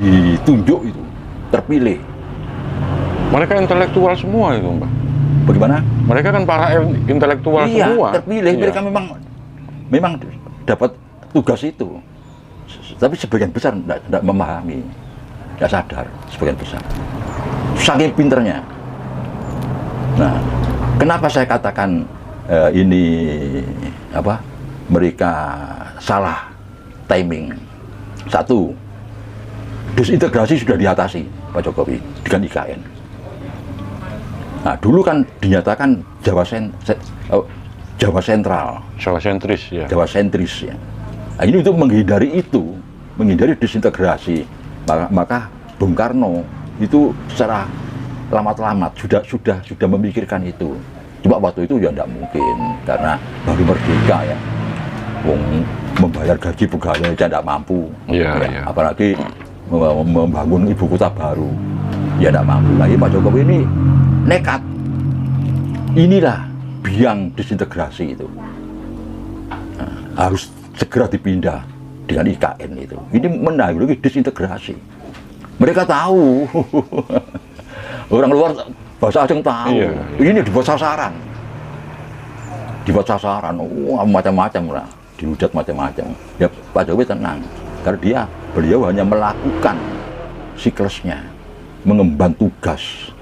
Ditunjuk itu, terpilih. Mereka intelektual semua itu, Mbak. Bagaimana? Mereka kan para intelektual semua. Iya, terpilih. Iya. Mereka memang dapat tugas itu. Tapi sebagian besar tidak memahami, tidak sadar sebagian besar. Saking pinternya. Nah, kenapa saya katakan ini mereka salah timing? Satu, disintegrasi sudah diatasi Pak Jokowi dengan IKN. Nah, dulu kan dinyatakan Jawa Sentral, Jawa sentris ya. Jawa sentris ya. Nah, ini untuk menghindari disintegrasi. Maka Bung Karno itu secara lamat-lamat sudah memikirkan itu. Cuma waktu itu ya tidak mungkin karena baru merdeka ya. Membayar gaji pegawai aja tidak mampu. Iya, ya. iya. Apalagi membangun ibu kota baru, ya tidak mampu. Lagi Pak Jokowi ini nekat. Inilah biang disintegrasi itu. Nah, harus segera dipindah dengan IKN itu. Ini menanggulangi disintegrasi. Mereka tahu. Orang luar bahasa asing tahu. Iya, iya. Ini dibuat sasaran. Dibuat sasaran. Macam-macam lah. Dihujat macam-macam. Ya Pak Jokowi tenang. Karena beliau hanya melakukan siklusnya. Mengemban tugas.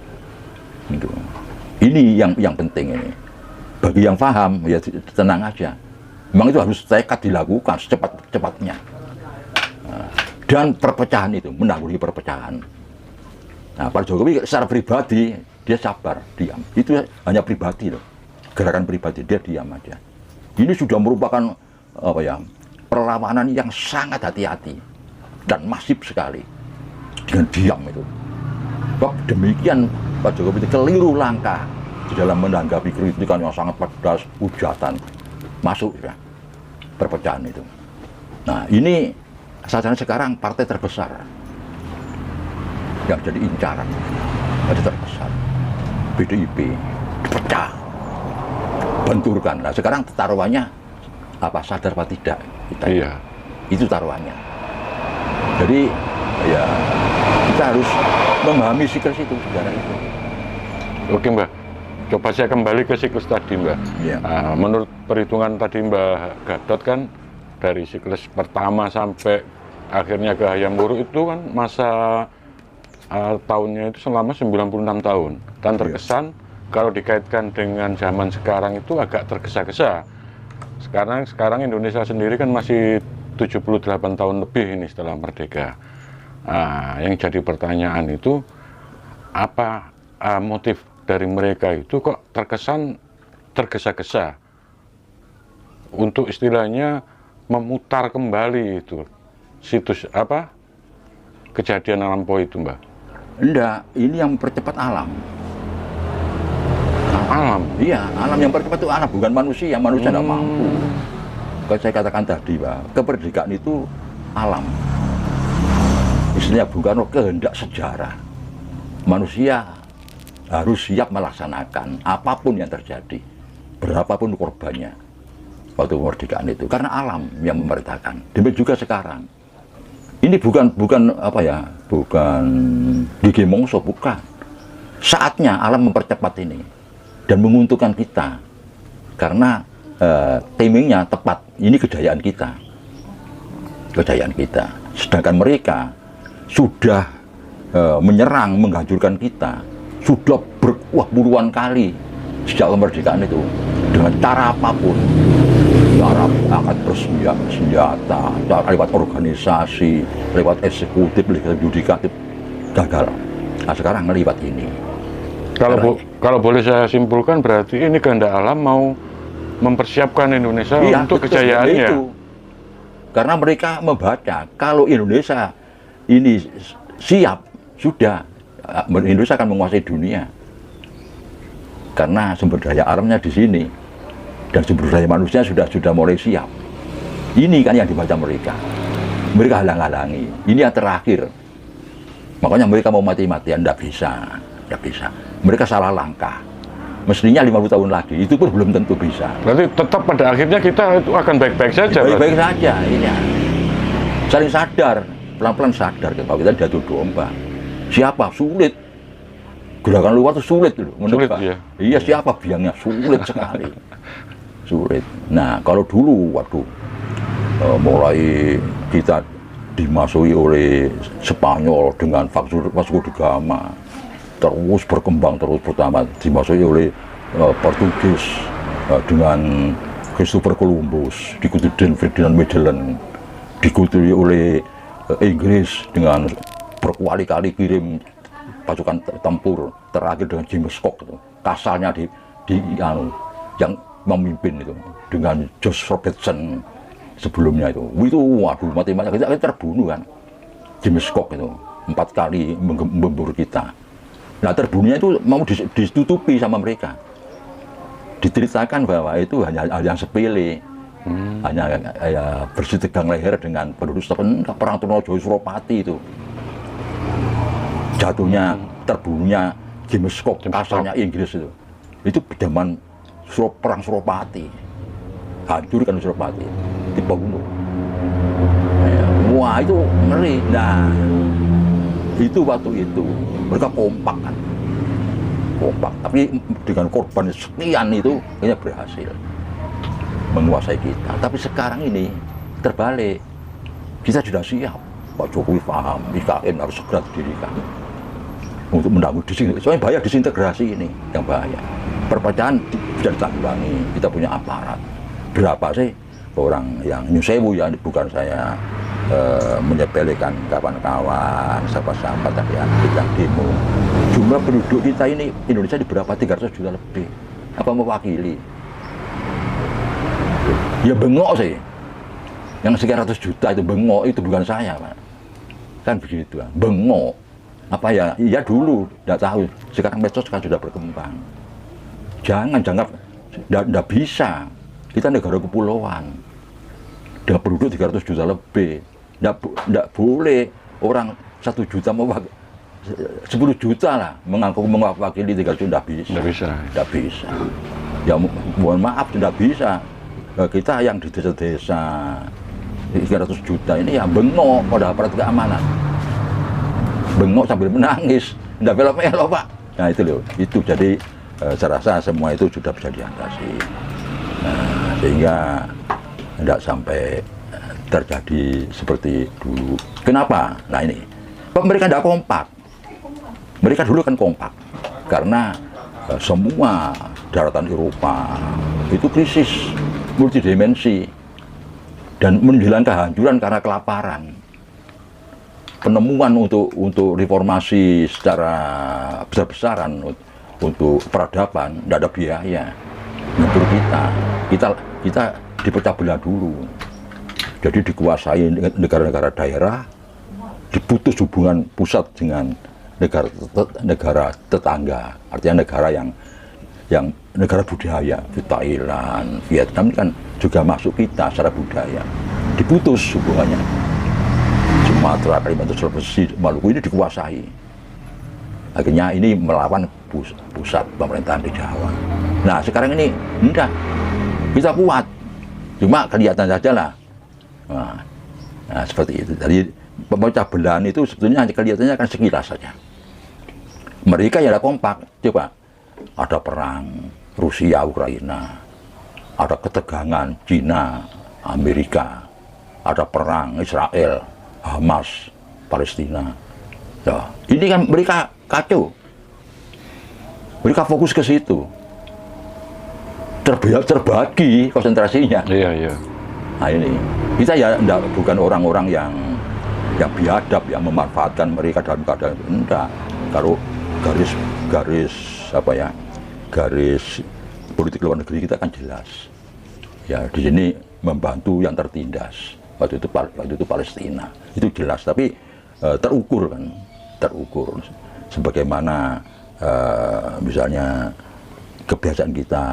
Gitu. Ini yang penting ini. Bagi yang paham, ya tenang aja. Memang itu harus tekad dilakukan secepat-cepatnya. Dan perpecahan itu, menanggulangi perpecahan. Nah, Pak Jokowi secara pribadi, dia sabar, diam. Itu hanya pribadi loh. Gerakan pribadi, dia diam aja. Ini sudah merupakan perlawanan yang sangat hati-hati. Dan masif sekali. Dengan diam itu. Sebab demikian Pak Jokowi itu keliru langkah di dalam menanggapi kritikan yang sangat pedas, hujatan. Masuk ya, perpecahan itu. Nah, ini sasaran sekarang partai terbesar yang jadi incaran, partai terbesar PDIP dipecah, benturkan. Nah, sekarang taruhannya apa, sadar apa tidak kita? Iya. Itu taruhannya. Jadi ya kita harus memahami siklus itu, sejarah itu. Oke, Mbak. Coba saya kembali ke siklus tadi, Mbak. Ya. Menurut perhitungan tadi Mbak Gatot kan, dari siklus pertama sampai akhirnya ke Hayam Wuruk itu kan masa tahunnya itu selama 96 tahun. Dan terkesan kalau dikaitkan dengan zaman sekarang itu agak tergesa-gesa. Sekarang Indonesia sendiri kan masih 78 tahun lebih ini setelah merdeka. Yang jadi pertanyaan itu, apa motif dari mereka itu kok terkesan tergesa-gesa untuk istilahnya memutar kembali itu situs kejadian lampau itu, Mbak? Enggak, ini yang mempercepat alam. Alam? Iya, alam yang mempercepat itu alam, bukan manusia. Manusia tidak mampu. Kalau saya katakan tadi, Pak, kemerdekaan itu alam. Istilahnya Bung Karno, kehendak sejarah. Manusia harus siap melaksanakan apapun yang terjadi, berapapun korbannya waktu kemerdekaan itu, karena alam yang memerintahkan. Demikian juga sekarang. Ini bukan gigi mongso, bukan. Saatnya alam mempercepat ini dan menguntungkan kita, karena timingnya tepat. Ini kejayaan kita, Sedangkan mereka sudah menyerang, menghancurkan kita. Sudah puluhan kali sejak kemerdekaan itu dengan cara apapun, cara angkat bersenjata, lewat organisasi, lewat eksekutif, lewat yudikatif, gagal. Nah, sekarang lewat ini. Kalau boleh saya simpulkan, berarti ini kehendak alam mau mempersiapkan Indonesia untuk kejayaannya. Itu. Karena mereka membaca kalau Indonesia ini siap, sudah Indonesia akan menguasai dunia. Karena sumber daya alamnya di sini dan sumber daya manusia sudah mulai siap. Ini kan yang dibaca mereka. Mereka halang-halangi. Ini yang terakhir. Makanya mereka mau mati-matian, tidak bisa. Mereka salah langkah. Mestinya 50 tahun lagi, itu pun belum tentu bisa. Berarti tetap pada akhirnya kita itu akan baik-baik saja. Baik-baik saja, iya. Saling sadar, pelan-pelan sadar kalau kita diadu domba. Siapa? Sulit. Gerakan luar itu sulit loh. Sulit, iya. Iya, siapa biangnya? Sulit sekali. Sulit. Nah, kalau dulu, waduh, mulai kita dimasuki oleh Spanyol dengan Vasco da Gama, terus berkembang, terus pertama dimasuki oleh Portugis dengan Christopher Columbus, diikuti dengan Ferdinand Magellan, diikuti oleh Inggris dengan berkali-kali kirim pasukan tempur, terakhir dengan James Cook itu, kasalnya yang memimpin itu dengan George Robertson sebelumnya itu waduh mati-mati kita terbunuh kan. James Cook itu 4 kali memburu kita. Nah terbunuhnya itu mau ditutupi sama mereka, diceritakan bahwa itu hanya hal yang sepele, hanya ya, bersih tegang leher dengan penduduk setempat. Perang Trunojoyo Suropati itu jatuhnya, terbunuhnya James Cook, kasalnya Inggris itu zaman perang Suropati, hancurkan Suropati, dibunuh. Wah itu ngeri. Nah itu waktu itu mereka kompak kan, kompak, tapi dengan korban sekian itu kayaknya berhasil menguasai kita. Tapi sekarang ini terbalik, kita sudah siap. Pak Jokowi paham IKN harus segera didirikan untuk menanggung disintegrasi. Soalnya bahaya disintegrasi ini, yang bahaya. Perpecahan bisa ditanggulangi, kita punya aparat. Berapa sih orang yang nyusewu ya, bukan saya menyepelekan kawan-kawan, sahabat-sahabat yang kita demo. Jumlah penduduk kita ini Indonesia di berapa? 300 juta lebih. Apa mewakili? Ya bengok sih. Yang sekian ratus juta itu bengok, itu bukan saya, Pak. Kan begitu kan. Bengok. Apa ya? Ya dulu tidak tahu. Sekarang medsos kan sudah berkembang. Jangan tidak bisa. Kita negara kepulauan. Dengan penduduk 300 juta lebih. Tidak boleh orang 1 juta 10 juta lah mewakili 3 juta, tidak bisa. Tidak bisa. Tidak bisa. Ya mohon maaf, tidak bisa. Kita yang di desa-desa 300 juta ini ya bengok pada aparat keamanan. Bengok sambil menangis, tidak melo-melo Pak. Nah itu loh, itu jadi saya rasa semua itu sudah bisa diatasi. Nah, sehingga tidak sampai terjadi seperti dulu. Kenapa? Nah ini, mereka tidak kompak. Mereka dulu kan kompak karena semua daratan Eropa itu krisis multidimensi dan menjelang kehancuran karena kelaparan. Penemuan untuk reformasi secara besar-besaran untuk peradaban tidak ada biaya. Untuk kita dipecah belah dulu. Jadi dikuasai negara-negara daerah, diputus hubungan pusat dengan negara tetangga, artinya negara yang negara budaya, Thailand, Vietnam kan juga masuk kita secara budaya, diputus hubungannya. Sumatera, Kalimantan, Sulawesi, Maluku ini dikuasai. Akhirnya ini melawan pusat pemerintahan di Jawa. Nah sekarang ini enggak, kita kuat, cuma kelihatan saja lah. Nah seperti itu. Jadi pemecah belahan itu sebetulnya kelihatannya akan sekilas saja. Mereka ya ada kompak. Coba ada perang Rusia Ukraina, ada ketegangan Cina Amerika, ada perang Israel Hamas Palestina. Ya, ini kan mereka kacau. Mereka fokus ke situ. Terbagi konsentrasinya. Iya, iya. Nah ini, kita ya bukan orang-orang yang biadab, yang memanfaatkan mereka dalam keadaan enggak. Kalau garis politik luar negeri kita kan jelas. Ya di sini membantu yang tertindas. Waktu itu Palestina itu jelas, tapi terukur kan, terukur. Sebagaimana misalnya kebiasaan kita,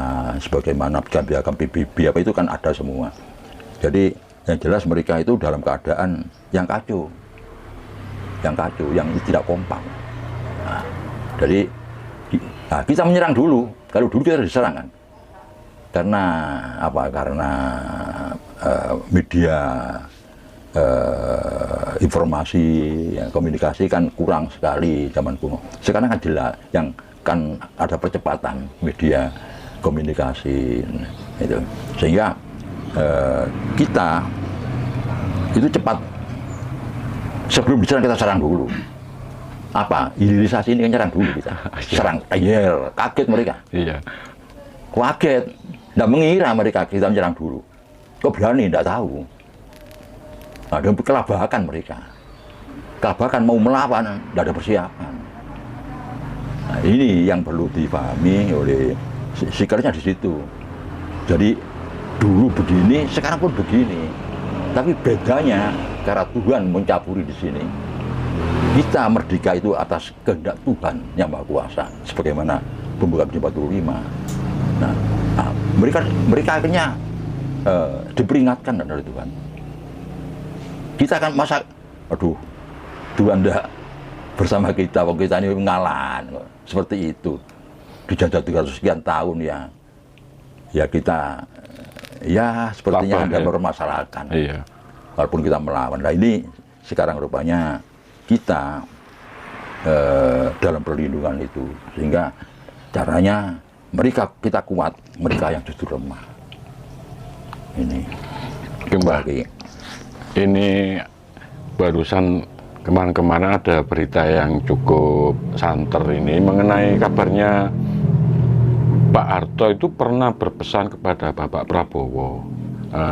sebagaimana piagam PBB apa itu kan ada semua. Jadi yang jelas mereka itu dalam keadaan yang kacau, yang tidak kompak. Nah, jadi kita menyerang dulu Kalau dulu kita diserang kan, karena apa? Karena media informasi, ya, komunikasi kan kurang sekali zaman kuno. Sekarang kan jelas, yang kan ada percepatan media komunikasi itu, sehingga kita itu cepat. Sebelum diserang kita serang dulu. Apa? Hilirisasi ini kan nyerang dulu kita. Serang, kaget mereka. Iya. Kaget, tidak mengira mereka kita menyerang dulu. Kok berani? Tidak tahu. Ada kelabakan mereka. Kelabakan mau melawan, tidak ada persiapan. Nah, ini yang perlu dipahami oleh sikernya di situ. Jadi dulu begini, sekarang pun begini. Tapi bedanya karena Tuhan mencampuri di sini. Kita merdeka itu atas kehendak Tuhan yang Maha Kuasa, sebagaimana pembukaan 45. Nah, mereka akhirnya diperingatkan dari Tuhan. Kita kan masa, aduh, Tuhan tidak bersama kita, waktu kita ini ngalah, seperti itu. Dijajah 300 sekian tahun ya, ya kita, ya sepertinya ada mempermasalahkan. Iya. Walaupun kita melawan. Nah ini sekarang rupanya kita dalam perlindungan itu, sehingga caranya mereka kita kuat, mereka yang justru lemah. Ini kembali. Ini barusan kemarin-kemarin ada berita yang cukup santer ini mengenai kabarnya Pak Harto itu pernah berpesan kepada Bapak Prabowo.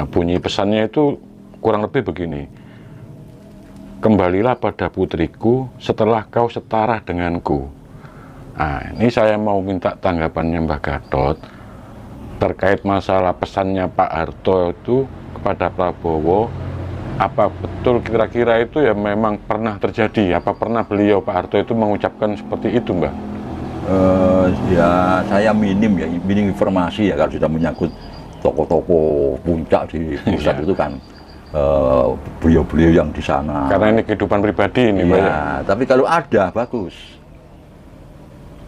Bunyi pesannya itu kurang lebih begini: kembalilah pada putriku setelah kau setara denganku. Nah, ini saya mau minta tanggapannya Mbah Gatot terkait masalah pesannya Pak Harto itu kepada Prabowo. Apa betul kira-kira itu ya memang pernah terjadi? Apa pernah beliau Pak Harto itu mengucapkan seperti itu, Mbak? Ya saya minim informasi ya, kalau sudah menyangkut toko-toko puncak di pusat itu kan beliau-beliau yang di sana. Karena ini kehidupan pribadi ini, Mbak. Ya, tapi kalau ada bagus.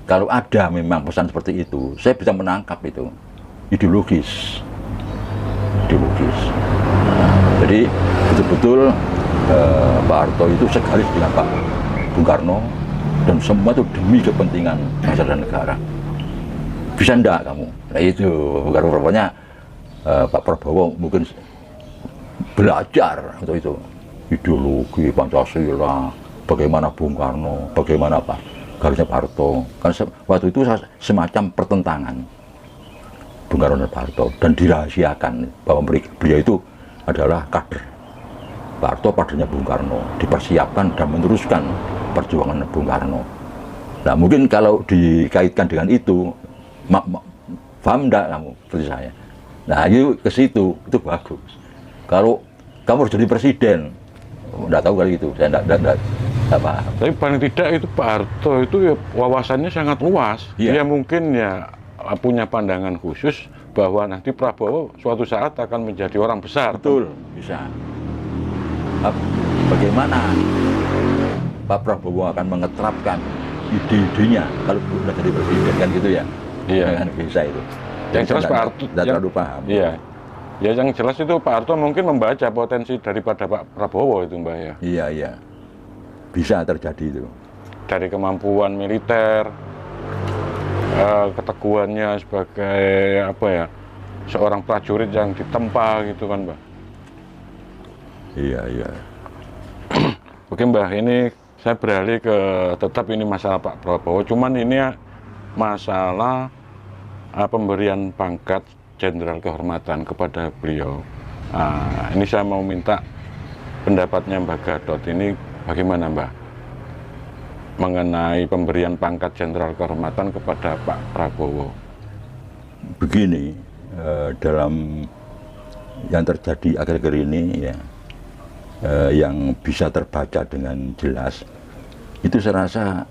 Kalau ada memang pesan seperti itu, saya bisa menangkap itu ideologis. Jadi betul-betul Pak Harto itu segaris dengan Pak Bung Karno, dan semua itu demi kepentingan bangsa dan negara. Bisa enggak kamu? Nah itu, karena rupanya Pak Prabowo mungkin belajar untuk itu, ideologi Pancasila, bagaimana Bung Karno, bagaimana garisnya Pak Harto. Karena waktu itu semacam pertentangan Bung Karno dan Pak Harto, dan dirahasiakan bahwa beliau itu adalah kader Pak Harto, kadernya Bung Karno, dipersiapkan dan meneruskan perjuangan Bung Karno. Nah mungkin kalau dikaitkan dengan itu, paham enggak kamu seperti saya? Nah itu ke situ, itu bagus. Kalau kamu harus jadi presiden, enggak tahu kali itu, saya enggak paham. Tapi paling tidak itu Pak Harto itu ya wawasannya sangat luas. Iya. Dia mungkin ya punya pandangan khusus bahwa nanti Prabowo suatu saat akan menjadi orang besar. Betul, bisa. Bagaimana Pak Prabowo akan mengeterapkan ide-idenya kalau sudah jadi presiden, kan gitu ya? Iya. Kan bisa itu. Yang jelas Pak Harto tidak terlalu paham. Iya. Ya yang jelas itu Pak Harto mungkin membaca potensi daripada Pak Prabowo itu, Mbak ya. Iya, iya. Bisa terjadi itu. Dari kemampuan militer, keteguhannya sebagai apa ya, seorang prajurit yang ditempa gitu kan, Mbak. Iya, iya. Oke, Mbak, ini saya beralih ke tetap ini masalah Pak Prabowo, cuman ini masalah pemberian pangkat jenderal kehormatan kepada beliau. Ini saya mau minta pendapatnya Mbak Gatot, ini bagaimana, Mbak, mengenai pemberian pangkat jenderal kehormatan kepada Pak Prabowo? Begini, dalam yang terjadi akhir-akhir ini ya, yang bisa terbaca dengan jelas, itu saya rasa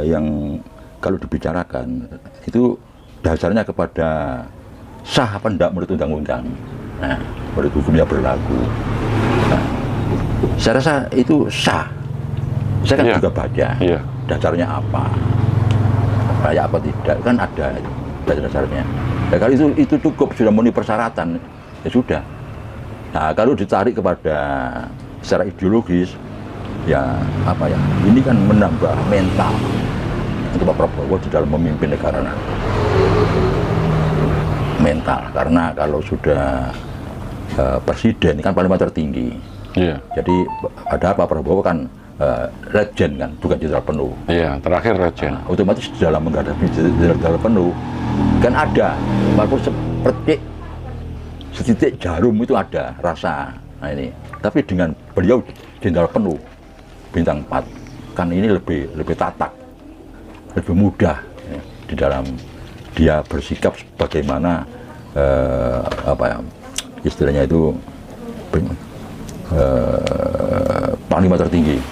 yang kalau dibicarakan itu dasarnya kepada sah apa enggak menurut undang-undang. Nah, menurut hukumnya berlaku. Nah, saya rasa itu sah. Saya kan juga baca dasarnya apa, layak apa tidak, kan ada. dasar-dasarnya. Ya kalau itu cukup, sudah memenuhi persyaratan, ya sudah. Nah kalau ditarik kepada secara ideologis, ya apa ya, ini kan menambah mental untuk Pak Prabowo di dalam memimpin negara nanti. Mental, karena kalau sudah presiden kan paling tertinggi. Iya. Jadi ada Pak Prabowo kan legend kan, bukan jenderal penuh. Iya, terakhir legend. Nah, otomatis dalam menghadapi jenderal penuh kan ada, walaupun seperti setitik jarum itu ada rasa. Nah ini, tapi dengan beliau jenderal penuh bintang 4 kan ini lebih tatak, lebih mudah ya, di dalam dia bersikap bagaimana apa ya, istilahnya itu panglima tertinggi.